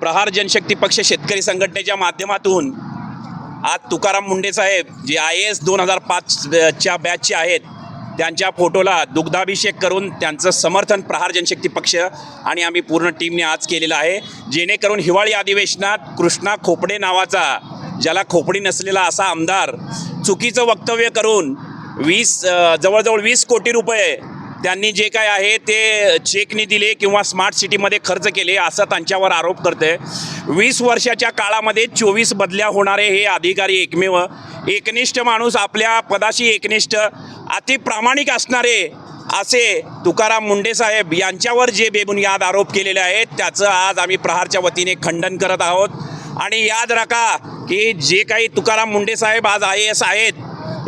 प्रहार जनशक्ती पक्ष शेतकरी संघटनेच्या माध्यमातून आज तुकाराम मुंडे साहेब जे IAS 2005च्या बॅचचे आहेत त्यांच्या फोटोला दुग्धाभिषेक करून त्यांचं समर्थन प्रहार जनशक्ती पक्ष आणि आम्ही पूर्ण टीमने आज केलेलं आहे, जेणेकरून हिवाळी अधिवेशनात कृष्णा खोपडे नावाचा ज्याला खोपडी नसलेला असा आमदार चुकीचं वक्तव्य करून जवळजवळ 20 कोटी रुपये त्यांनी जे काय आहे ते चेकनी दिले किंवा स्मार्ट सिटीमध्ये खर्च केले असं त्यांच्यावर आरोप करते. 20 वर्षाच्या काळामध्ये 24 बदल्या होणारे हे अधिकारी एकमेव एकनिष्ठ माणूस, आपल्या पदाशी एकनिष्ठ, अति प्रामाणिक असणारे असे तुकाराम मुंडे साहेब यांच्यावर जे बेबुनियाद आरोप केलेले आहेत त्याचं आज आम्ही प्रहारच्या वतीने खंडन करत आहोत. आणि याद राखा की जे काही तुकाराम मुंडे साहेब आज IAS आहेत,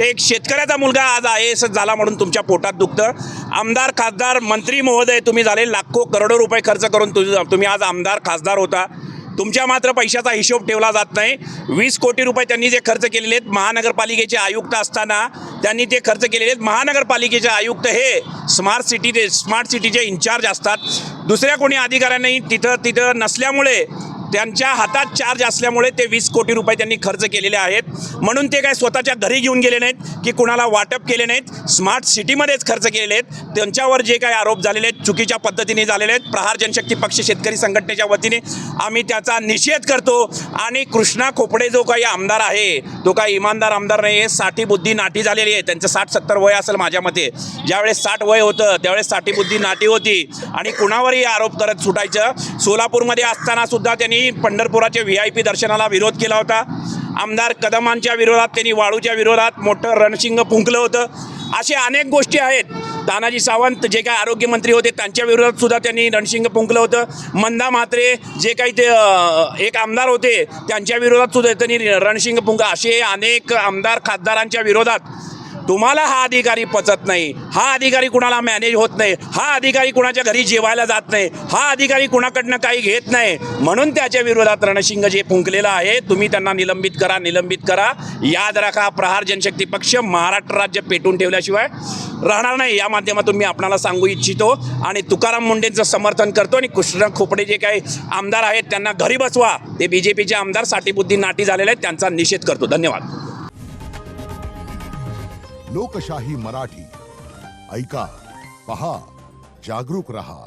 एक शेतकऱ्याचा मुलगा आज IAS झाला म्हणून तुमच्या पोटात दुखतं. आमदार, खासदार, मंत्री महोदय तुम्ही झाले, लाखो करोडो रुपये खर्च करून तुम्ही आज आमदार खासदार होता. तुमच्या मात्र पैशाचा हिशोब ठेवला जात नाही. 20 कोटी रुपये त्यांनी जे खर्च केलेले आहेत, महानगरपालिकेचे आयुक्त असताना त्यांनी ते खर्च केलेले आहेत. महानगरपालिकेचे आयुक्त हे स्मार्ट सिटीचे इन्चार्ज असतात. दुसऱ्या कोणी अधिकाऱ्यांनी तिथं नसल्यामुळे त्यांच्या हातात चार्ज असल्यामुळे ते 20 कोटी रुपये त्यांनी खर्च केलेले आहेत. म्हणून ते काय स्वतःच्या घरी घेऊन गेले नाहीत की कुणाला वाटप केले नाहीत, स्मार्ट सिटीमध्येच खर्च केलेले आहेत. त्यांच्यावर जे काही आरोप झालेले आहेत चुकीच्या पद्धतीने झालेले आहेत. प्रहार जनशक्ती पक्ष शेतकरी संघटनेच्या वतीने आम्ही त्याचा निषेध करतो. आणि कृष्णा खोपडे जो काही आमदार आहे तो काही इमानदार आमदार नाही आहे. 60 बुद्धी नाटी झालेली आहे. त्यांचं 60-70 वय असेल माझ्या मते. ज्यावेळेस 60 वय होतं त्यावेळेस 60 बुद्धी नाटी होती आणि कुणावरही आरोप करत सुटायचं. सोलापूरमध्ये असताना सुद्धा त्यांनी पंढरपुराच्या VIP दर्शनाला विरोध केला होता. आमदार कदमांच्या विरोधात त्यांनी वाळूच्या विरोधात मोठं रणशिंग फुंकलं होतं. असे अनेक गोष्टी आहेत. तानाजी सावंत जे काही आरोग्यमंत्री होते त्यांच्या विरोधात सुद्धा त्यांनी रणशिंग फुंकलं होतं. मंदा म्हात्रे जे काही ते एक आमदार होते त्यांच्या विरोधात सुद्धा त्यांनी रणशिंग फुंकलं. असे अनेक आमदार खासदारांच्या विरोधात तुम्हाला हा अधिकारी पचत नाही, हा अधिकारी कुणाला मॅनेज होत नाही, हा अधिकारी कुणाच्या घरी जेवायला जात नाही, हा अधिकारी कुणाकडनं काही घेत नाही, म्हणून त्याच्या विरोधात रणशिंग जे फुंकलेलं आहे तुम्ही त्यांना निलंबित करा. याद राखा, प्रहार जनशक्ती पक्ष महाराष्ट्र राज्य पेटून ठेवल्याशिवाय राहणार नाही. या माध्यमातून मी आपणाला सांगू इच्छितो आणि तुकाराम मुंडेंचं समर्थन करतो. आणि कृष्णा खोपडे जे काही आमदार आहेत त्यांना घरी बसवा. ते BJPचे आमदार 60 बुद्धी नाटी झालेले आहेत, त्यांचा निषेध करतो. धन्यवाद. लोकशाही मराठी ऐका, पहा, जागरूक रहा.